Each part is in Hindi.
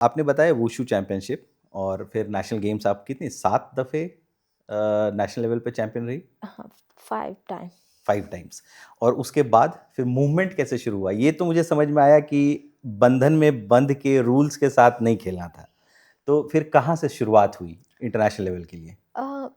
आपने बताया वुशु चैंपियनशिप और फिर नेशनल गेम्स आप कितनी 7 दफ़े नेशनल लेवल पे चैंपियन रही? हाँ, 5 टाइम। 5 टाइम्स। और उसके बाद फिर मूवमेंट कैसे शुरू हुआ? ये तो मुझे समझ में आया कि बंधन में बंध के रूल्स के साथ नहीं खेलना था। तो फिर कहाँ से शुरुआत हुई इंटरनेशनल लेवल के लिए?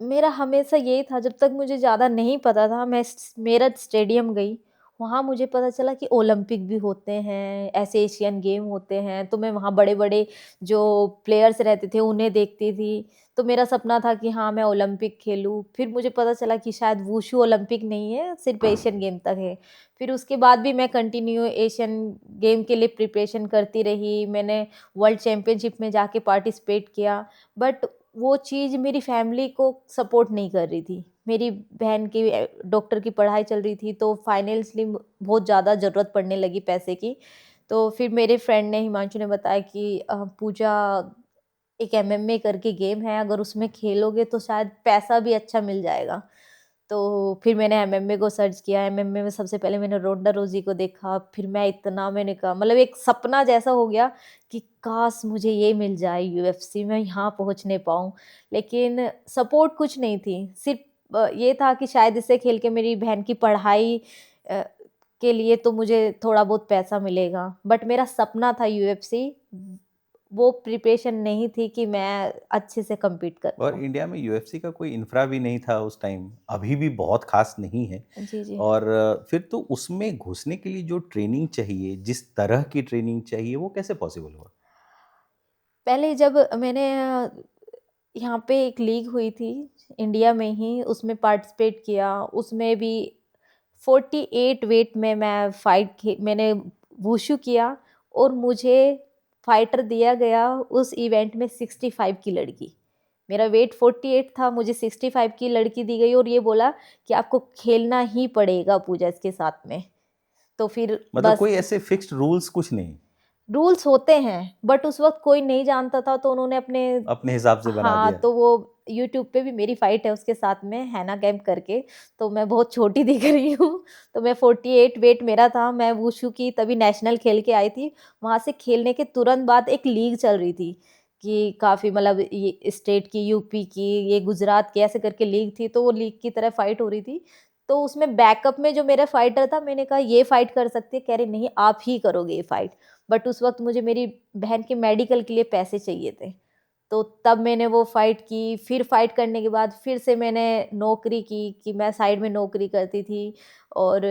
मेरा हमेशा यही था, जब तक मुझे ज़्यादा नहीं पता था, मैं मेरठ स्टेडियम गई। वहाँ मुझे पता चला कि ओलंपिक भी होते हैं, ऐसे एशियन गेम होते हैं, तो मैं वहाँ बड़े-बड़े जो प्लेयर्स रहते थे उन्हें देखती थी। तो मेरा सपना था कि हाँ, मैं ओलंपिक खेलूँ। फिर मुझे पता चला कि शायद वुशु ओलंपिक नहीं है, सिर्फ़ एशियन गेम तक है। फिर उसके बाद भी मैं कंटिन्यू एशियन गेम के लिए प्रिपरेशन करती रही। मैंने वर्ल्ड चैंपियनशिप में जाके पार्टिसिपेट किया, बट वो चीज़ मेरी फैमिली को सपोर्ट नहीं कर रही थी। मेरी बहन की डॉक्टर की पढ़ाई चल रही थी, तो फाइनेंशियली बहुत ज़्यादा ज़रूरत पड़ने लगी पैसे की। तो फिर मेरे फ्रेंड ने, हिमांशु ने बताया कि पूजा, एक एमएमए करके गेम है, अगर उसमें खेलोगे तो शायद पैसा भी अच्छा मिल जाएगा। तो फिर मैंने एमएमए को सर्च किया, एमएमए में सबसे पहले मैंने रोंडा रोज़ी को देखा, फिर मैंने कहा मतलब एक सपना जैसा हो गया कि काश मुझे ये मिल जाए यूएफसी में यहाँ पहुँचने पाऊँ। लेकिन सपोर्ट कुछ नहीं थी, सिर्फ़ ये था कि शायद इसे खेल के मेरी बहन की पढ़ाई अ, के लिए तो मुझे थोड़ा बहुत पैसा मिलेगा। बट मेरा सपना था यूएफसी, वो प्रिपरेशन नहीं थी कि मैं अच्छे से कम्पीट कर और पाऊँ। इंडिया में यूएफसी का कोई इंफ्रा भी नहीं था उस टाइम, अभी भी बहुत ख़ास नहीं है। जी, जी। और फिर तो उसमें घुसने के लिए जो ट्रेनिंग चाहिए, जिस तरह की ट्रेनिंग चाहिए, वो कैसे पॉसिबल हुआ? पहले जब मैंने यहाँ पे एक लीग हुई थी इंडिया में ही, उसमें पार्टिसिपेट किया। उसमें भी 48 वेट में मैंने वुशु किया, और मुझे फाइटर दिया गया उस इवेंट में 65 की लड़की। मेरा वेट 48 था, मुझे 65 की लड़की दी गई और ये बोला कि आपको खेलना ही पड़ेगा पूजा इसके साथ में। तो फिर मतलब बस, कोई ऐसे फिक्स्ड रूल्स कुछ नहीं, रूल्स होते हैं, बट उस वक़्त कोई नहीं जानता था, तो उन्होंने अपने, अपने हिसाब से बना हाँ, दिया। तो वो यूट्यूब पे भी मेरी फाइट है उसके साथ में, हैना कैंप करके, तो मैं बहुत छोटी दिख रही हूँ। तो मैं 48 वेट मेरा था, मैं वुशु की तभी नेशनल खेल के आई थी। वहाँ से खेलने के तुरंत बाद एक लीग चल रही थी कि काफ़ी मतलब ये स्टेट की, यूपी की, ये गुजरात की, ऐसे करके लीग थी, तो वो लीग की तरह फाइट हो रही थी। तो उसमें बैकअप में जो मेरा फाइटर था, मैंने कहा ये फाइट कर सकती है, कह रहे नहीं आप ही करोगे ये फाइट। बट उस वक़्त मुझे मेरी बहन के मेडिकल के लिए पैसे चाहिए थे। तो तब मैंने वो फाइट की, फिर फाइट करने के बाद फिर से मैंने नौकरी की, कि मैं साइड में नौकरी करती थी, और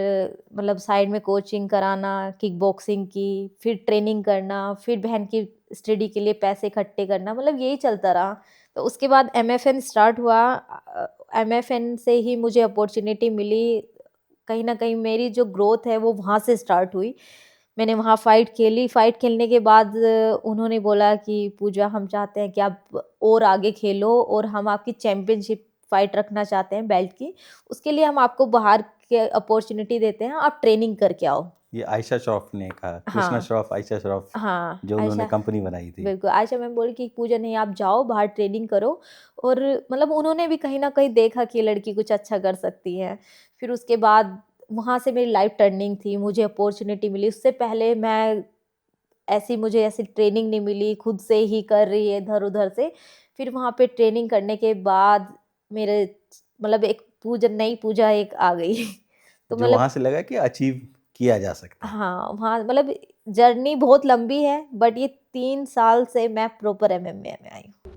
मतलब साइड में कोचिंग कराना, किक बॉक्सिंग की, फिर ट्रेनिंग करना, फिर बहन की स्टडी के लिए पैसे इकट्ठे करना, मतलब यही चलता रहा। तो उसके बाद एमएफएन स्टार्ट हुआ, एमएफएन से ही मुझे अपॉर्च्युनिटी मिली। कहीं न कहीं मेरी जो ग्रोथ है वो वहाँ से स्टार्ट हुई। मैंने वहाँ फाइट खेली, फाइट खेलने के बाद उन्होंने बोला कि पूजा, हम चाहते हैं कि आप और आगे खेलो, और हम आपकी चैंपियनशिप फाइट रखना चाहते हैं बेल्ट की। उसके लिए हम आपको बाहर के अपॉर्च्युनिटी देते हैं, आप ट्रेनिंग करके आओ। ये आयशा श्रॉफ ने कहा, कृष्णा हाँ, श्रॉफ, आयशा श्रॉफ, हाँ, जो उन्होंने आयशा, कंपनी बनाई थी। बिल्कुल, आयशा मैम बोली कि पूजा नहीं, आप जाओ बाहर ट्रेनिंग करो, और मतलब उन्होंने भी कहीं न कहीं देखा कि ये लड़की कुछ अच्छा कर सकती है। फिर उसके बाद वहाँ से मेरी लाइफ़ टर्निंग थी, मुझे अपॉर्च्युनिटी मिली। उससे पहले मुझे ऐसी ट्रेनिंग नहीं मिली, खुद से ही कर रही है इधर-उधर से। फिर वहाँ पे ट्रेनिंग करने के बाद मेरे मतलब एक नई पूजा एक आ गई। तो जो वहाँ मतलब से लगा कि अचीव किया जा सकता है। हाँ, वहाँ मतलब जर्नी बहुत लंबी है, बट ये 3 साल से मैं प्रॉपर एमएमए में आई हूँ।